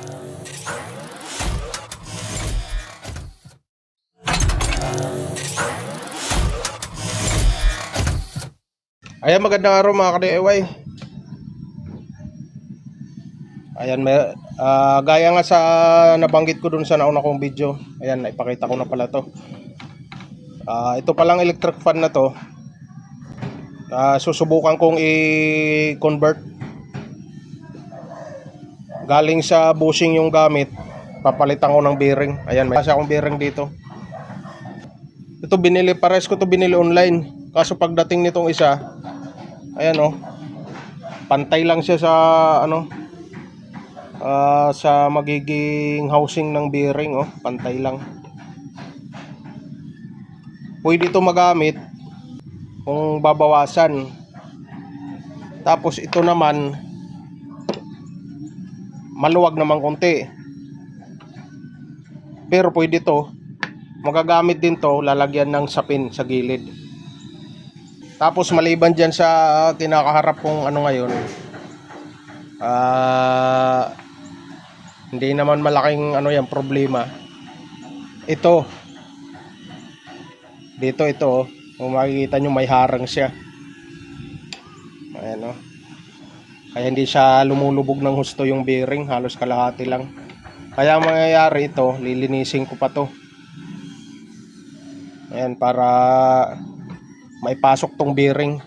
Ayan, magandang araw mga ka-DIY. Ayan, gaya nga sa nabanggit ko dun sa nauna kong video. Ayan, naipakita ko na pala to. Ito palang electric fan na to. Susubukan kong i-convert. Galing sa bushing yung gamit, papalitan ko ng bearing. Ayan, may kasi akong bearing dito. Ito binili, pares ko to binili online. Kaso pagdating nitong isa, ayan pantay lang siya sa sa magiging housing ng bearing, pantay lang. Pwede ito magamit kung babawasan. Tapos ito naman maluwag naman konti. Pero pwede ito, magagamit din to, lalagyan ng sapin sa gilid. Tapos maliban dyan sa kinakaharap kong ngayon, hindi naman malaking yan problema. Ito dito, kung makikita nyo may harang siya. Ayan kaya hindi siya lumulubog ng husto yung bearing, halos kalahati lang. Kaya mangyayari ito, lilinisin ko pa to. Ayan, para maipasok tong bearing.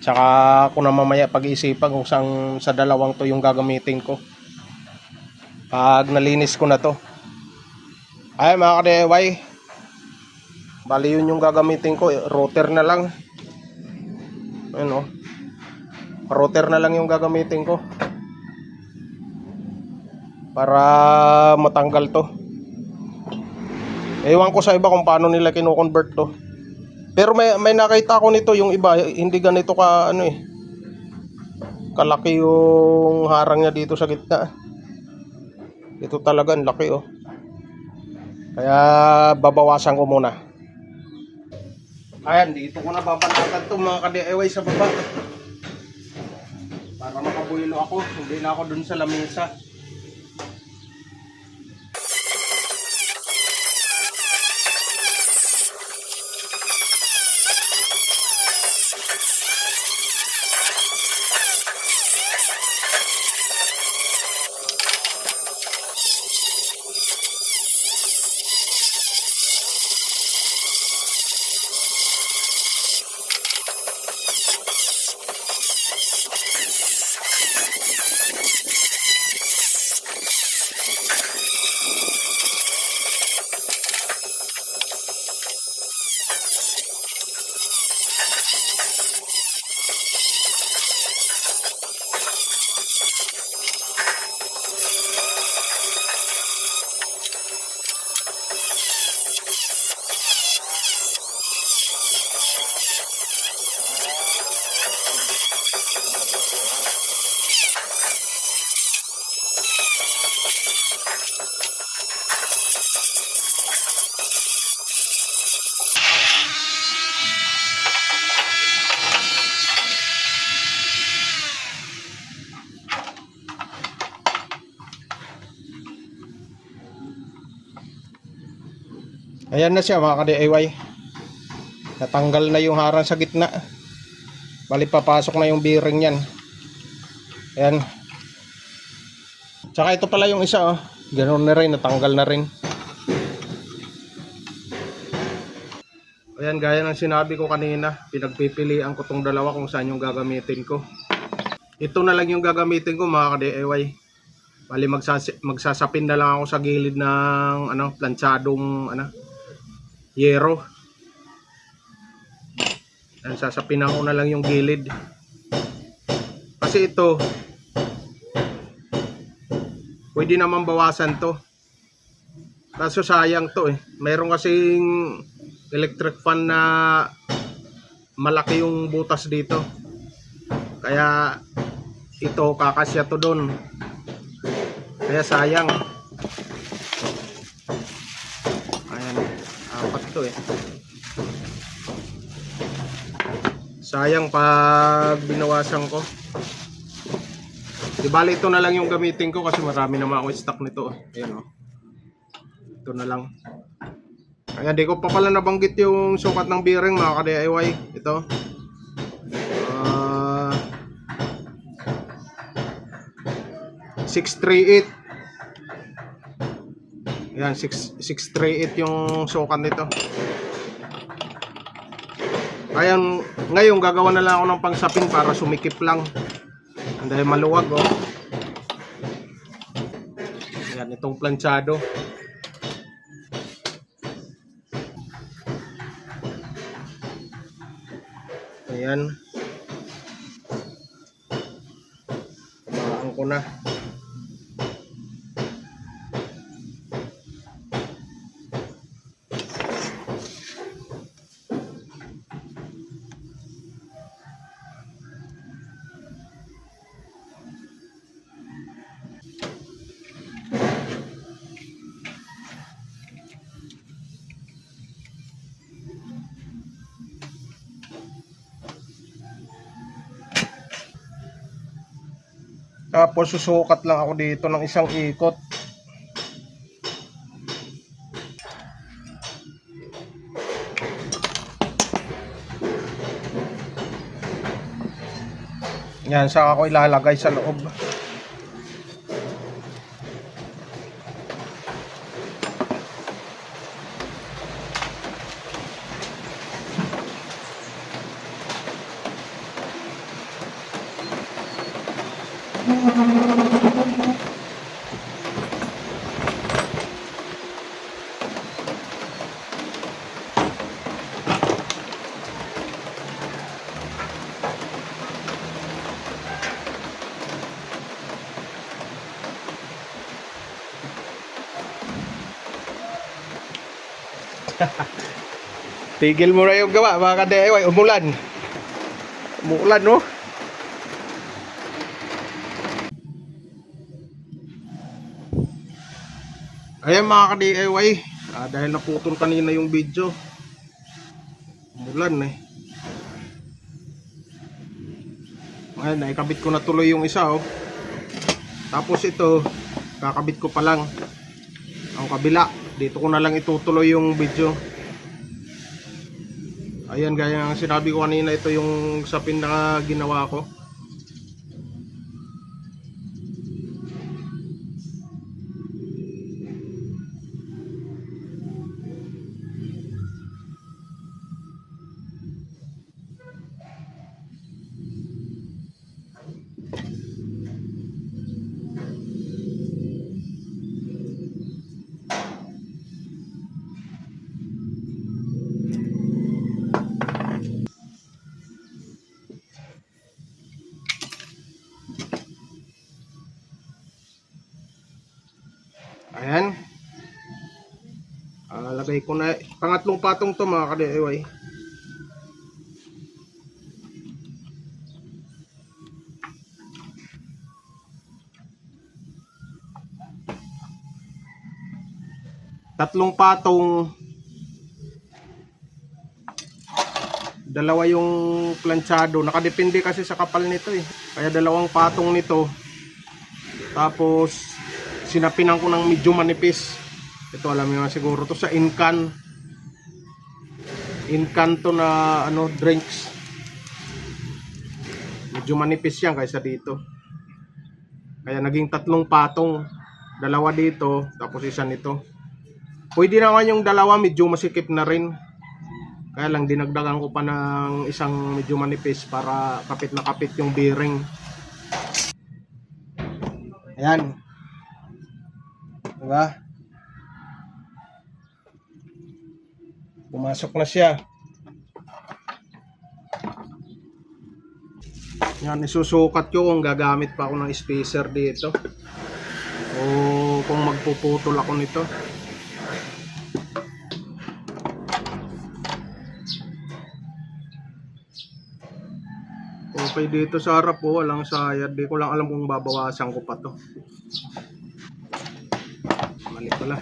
Tsaka ako na mamaya pag-iisipan kung sa dalawang to yung gagamitin ko pag nalinis ko na to. Ay mga ka-DIY, bali yun yung gagamitin ko. Router na lang. Ayun router na lang yung gagamitin ko para matanggal to. Ewan ko sa iba kung paano nila kino-convert to. Pero may nakita ko nito, yung iba hindi ganito ka kalaki yung harang niya dito sa gitna. Ito talaga ang laki Kaya babawasan ko muna. Ayan, dito ko na babalatan to mga ka-DIY sa baba. Para makabuelo ako, hindi na ako dun sa lamesa. Ayan na siya mga ka-DIY. Natanggal na yung harang sa gitna. Bali papasok na yung bearing yan. Ayan. Tsaka ito pala yung isa Ganoon na rin, natanggal na rin. Ayan, gaya ng sinabi ko kanina, pinagpipilian ko tong dalawa kung saan yung gagamitin ko. Ito na lang yung gagamitin ko mga ka-DIY. Bali magsasapin na lang ako sa gilid ng planchadong yero. Ayan, sasapinan ko na lang yung gilid. Kasi ito pwede naman bawasan to. Kaso sayang to Mayroon kasing electric fan na malaki yung butas dito. Kaya ito kakasya to doon. Kaya sayang. Ayan, apat to Sayang pag binawasan ko. Di bali ito na lang yung gamitin ko kasi marami naman ako stock nito. Ayan o. Ito na lang. Kaya di ko pa pala nabanggit yung sukat ng bearing mga ka-DIY. Ito. 638. Ayan, 638 yung sukat nito. Ayan, ngayon gagawa na lang ako ng pangsapin para sumikip lang. Dahil maluwag oh. Ayan, itong planchado. Ayan. Tamaan ko na. Tapos susukat lang ako dito ng isang ikot. Yan, saka ako ilalagay sa loob. Tigil mo na yung gawa mga ka-DIY. Umulan. Umulan no. Ayan mga ka-DIY, dahil naputol kanina yung video. Umulan eh. Ayan, naikabit ko na tuloy yung isa oh. Tapos ito, kakabit ko pa lang ang kabila. Dito ko na lang itutuloy yung video. Ayan, gaya ng sinabi ko kanina, ito yung sapin na ginawa ko. Ayan. Lagay ko na. Pangatlong patong to mga ka-DIY. Tatlong patong. Dalawa yung planchado. Nakadepende kasi sa kapal nito eh. Kaya dalawang patong nito. Tapos sinapinan ko ng medyo manipis. Ito alam niyo na siguro to sa Incan. Incan to na ano, drinks. Medyo manipis yan kaysa dito. Kaya naging tatlong patong. Dalawa dito, tapos isa nito. Pwede naman yung dalawa medyo masikip na rin. Kaya lang dinagdagan ko pa ng isang medyo manipis para kapit na kapit yung bearing. Ayan. Diba? Pumasok na siya. Yan, isusukat ko kung gagamit pa ako ng spacer dito. O kung magpuputol ako nito. Okay dito sa harap po, walang sayad. Di ko lang alam kung babawasan ko pa to. Mali pala.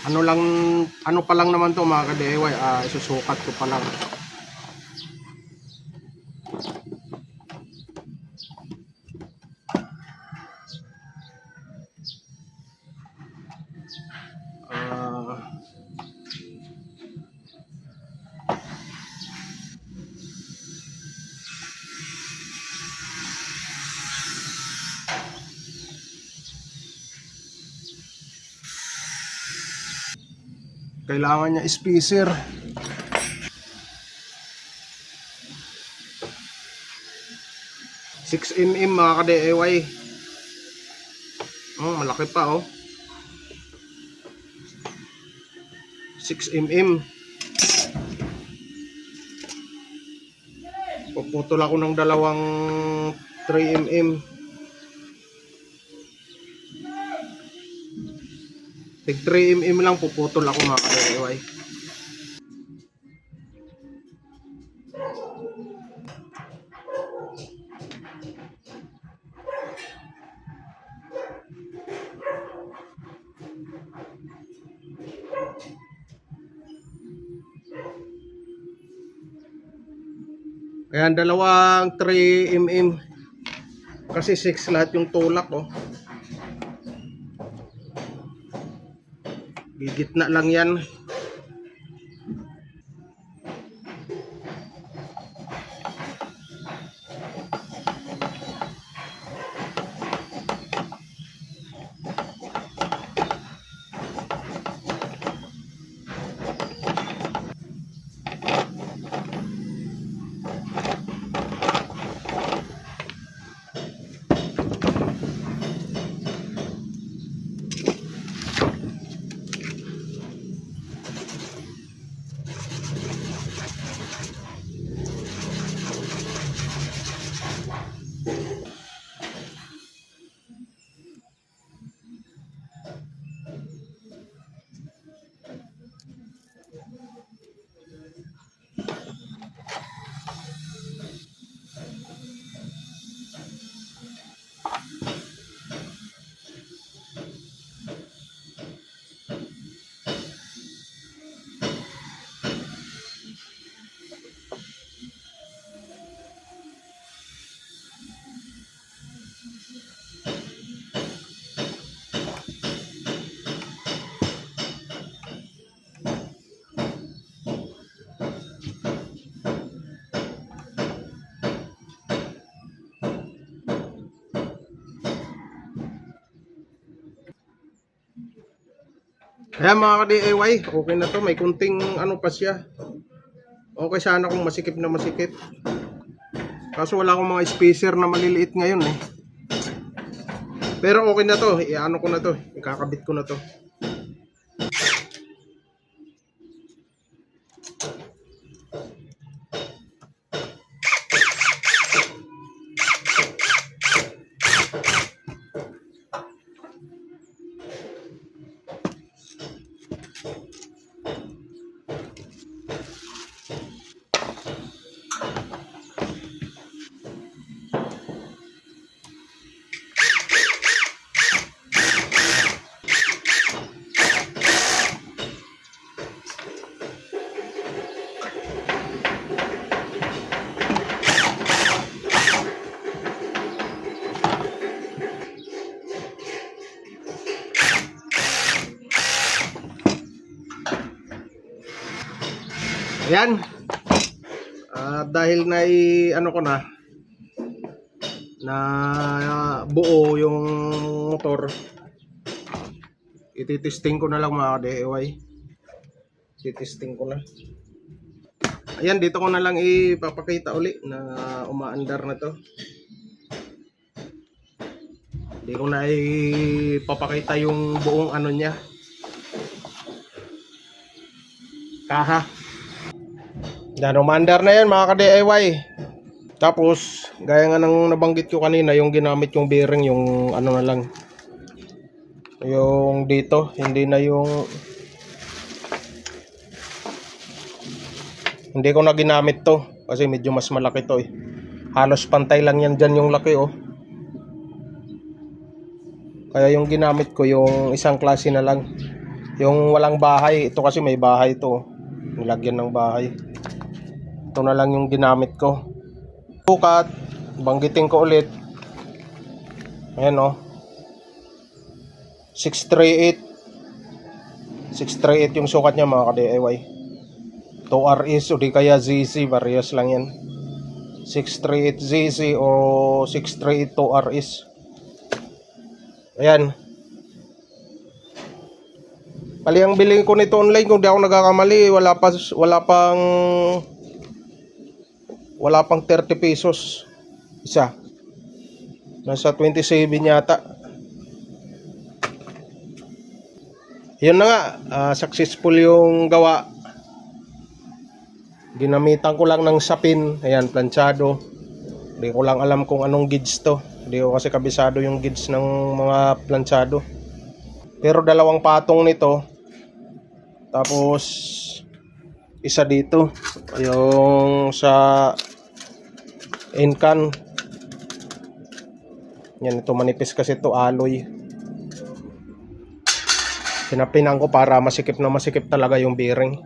Ano lang, ano pa lang naman to mga ka-DIY, isusukat ko pa lang. Kailangan niya spacer. Six mm mga ka-DIY. Oh, malaki pa oh. 6 mm. Puputol ako ng dalawang 3 mm. Tig 3 mm lang puputol ako mga ka-DIY. Ayan, dalawang 3 mm. Kasi 6 lahat yung tulak oh. Gigitna lang yan. Ayan mga ka-DIY, okay na to. May kunting ano pa siya. Okay sana kung masikip na masikip. Kaso wala akong mga spacer na maliliit ngayon eh. Pero okay na to. Iano ko na to. Ikakabit ko na to. Ayan. Dahil na ano ko na buo yung motor, ititesting ko na lang mga DIY. Ititesting ko na. Ayan, dito ko na lang ipapakita uli na umaandar na to. Hindi ko na ipapakita yung buong ano niya, kaha. Yan, umaandar na yan mga ka-DIY. Tapos, gaya nga ng nabanggit ko kanina, yung ginamit yung bearing, yung ano na lang, yung dito, hindi na yung, hindi ko na ginamit to kasi medyo mas malaki to eh. Halos pantay lang yan dyan yung laki oh. Kaya yung ginamit ko yung isang klase na lang, Yung walang bahay, ito kasi may bahay to. Nilagyan ng bahay. Ito na lang yung ginamit ko. Sukat, banggitin ko ulit. Ayan o. 638. 638 yung sukat niya mga ka-DIY. 2RS o di kaya ZZ, various lang yan. 638 ZZ o 638 2RS. Ayan. Bali ang bilhin ko nito online, kung di ako nagkakamali, wala pang 30 pesos isa. Nasa 27 yata. Yun na nga, successful yung gawa. Ginamitan ko lang ng sapin. Ayan, planchado. Hindi ko lang alam kung anong gauge to. Hindi ko kasi kabisado yung gauge ng mga planchado. Pero dalawang patong nito. Tapos isa dito. Yung sa Incan. Yan, ito manipis kasi ito alloy. Pinapinan ko para masikip na masikip talaga yung bearing.